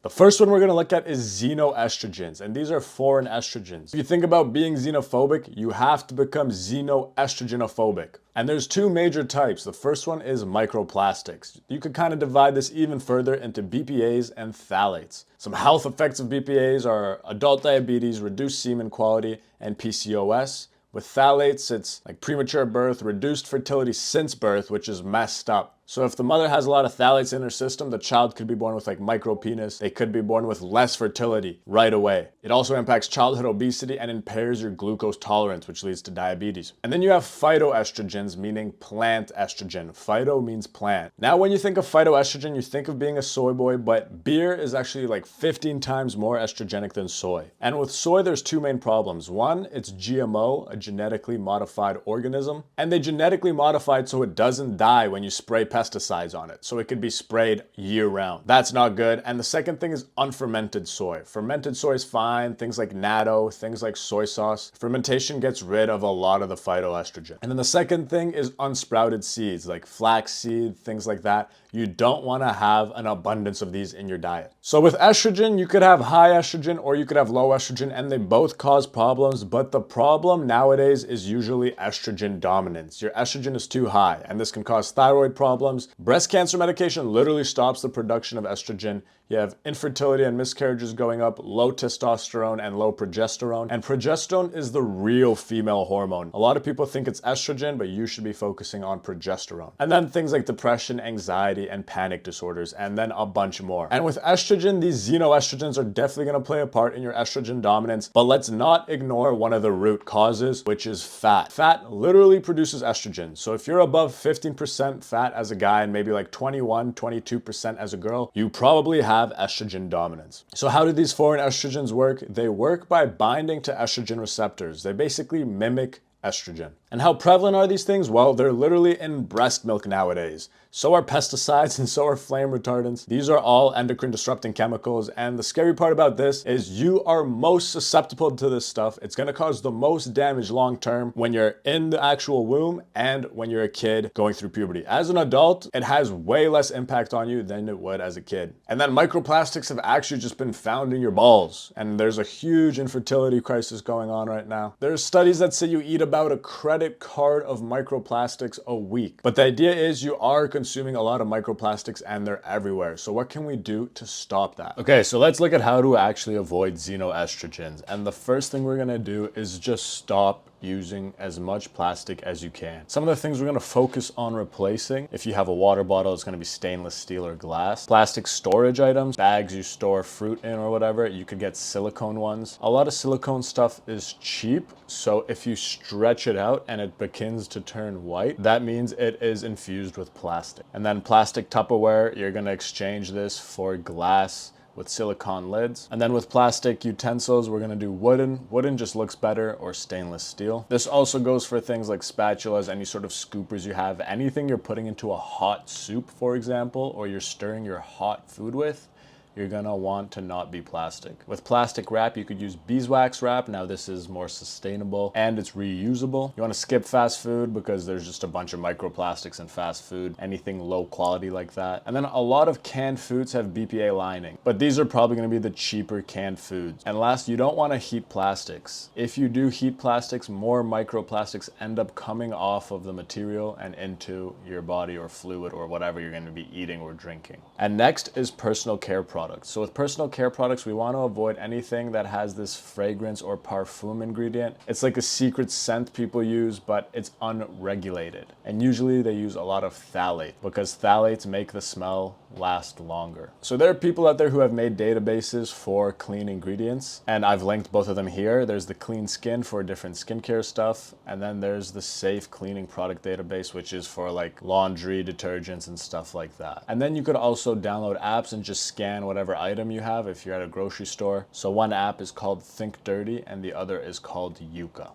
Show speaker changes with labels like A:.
A: The first one we're going to look at is xenoestrogens, and these are foreign estrogens. If you think about being xenophobic, you have to become xenoestrogenophobic. And there's two major types. The first one is microplastics. You could kind of divide this even further into BPAs and phthalates. Some health effects of BPAs are adult diabetes, reduced semen quality, and PCOS. With phthalates, it's like premature birth, reduced fertility since birth, which is messed up. So if the mother has a lot of phthalates in her system, the child could be born with like micropenis. They could be born with less fertility right away. It also impacts childhood obesity and impairs your glucose tolerance, which leads to diabetes. And then you have phytoestrogens, meaning plant estrogen. Phyto means plant. Now, when you think of phytoestrogen, you think of being a soy boy, but beer is actually like 15 times more estrogenic than soy. And with soy, there's two main problems. One, it's GMO, a genetically modified organism, and they genetically modified so it doesn't die when you spray pesticides on it, so it could be sprayed year round. That's not good. And the second thing is unfermented soy. Fermented soy is fine, things like natto, things like soy sauce. Fermentation gets rid of a lot of the phytoestrogen. And then the second thing is unsprouted seeds, like flax seed, things like that. You don't want to have an abundance of these in your diet. So with estrogen, you could have high estrogen or you could have low estrogen, and they both cause problems, but the problem nowadays is usually estrogen dominance. Your estrogen is too high, and this can cause thyroid problems. Breast cancer medication literally stops the production of estrogen. You have infertility and miscarriages going up, low testosterone and low progesterone. And progesterone is the real female hormone. A lot of people think it's estrogen, but you should be focusing on progesterone. And then things like depression, anxiety, and panic disorders, and then a bunch more. And with estrogen, these xenoestrogens are definitely going to play a part in your estrogen dominance, but let's not ignore one of the root causes, which is fat. Fat literally produces estrogen. So if you're above 15% fat as a guy and maybe like 21, 22% as a girl, you probably have estrogen dominance. So how do these foreign estrogens work? They work by binding to estrogen receptors. They basically mimic estrogen. And how prevalent are these things? Well, they're literally in breast milk nowadays. So are pesticides and so are flame retardants. These are all endocrine disrupting chemicals. And the scary part about this is you are most susceptible to this stuff. It's going to cause the most damage long term when you're in the actual womb and when you're a kid going through puberty. As an adult, it has way less impact on you than it would as a kid. And then microplastics have actually just been found in your balls. And there's a huge infertility crisis going on right now. There's studies that say you eat about a credit card of microplastics a week. But the idea is you are consuming a lot of microplastics and they're everywhere. So what can we do to stop that? Okay, so let's look at how to actually avoid xenoestrogens. And the first thing we're gonna do is just stop using as much plastic as you can. Some of the things we're going to focus on replacing, if you have a water bottle, it's going to be stainless steel or glass. Plastic storage items, bags you store fruit in or whatever, you could get silicone ones. A lot of silicone stuff is cheap, so if you stretch it out and it begins to turn white, that means it is infused with plastic. And then plastic Tupperware, you're going to exchange this for glass with silicone lids. And then with plastic utensils, we're gonna do wooden. Wooden just looks better, or stainless steel. This also goes for things like spatulas, any sort of scoopers you have, anything you're putting into a hot soup, for example, or you're stirring your hot food with, you're gonna want to not be plastic. With plastic wrap, you could use beeswax wrap. Now this is more sustainable and it's reusable. You wanna skip fast food because there's just a bunch of microplastics in fast food, anything low quality like that. And then a lot of canned foods have BPA lining, but these are probably gonna be the cheaper canned foods. And last, you don't wanna heat plastics. If you do heat plastics, more microplastics end up coming off of the material and into your body or fluid or whatever you're gonna be eating or drinking. And next is personal care products. So with personal care products, we want to avoid anything that has this fragrance or parfum ingredient. It's like a secret scent people use, but it's unregulated. And usually they use a lot of phthalate because phthalates make the smell last longer. So there are people out there who have made databases for clean ingredients, and I've linked both of them here. There's the Clean Skin for different skincare stuff, and then there's the Safe Cleaning Product Database, which is for like laundry, detergents, and stuff like that. And then you could also download apps and just scan whatever item you have if you're at a grocery store. So one app is called Think Dirty and the other is called Yuka.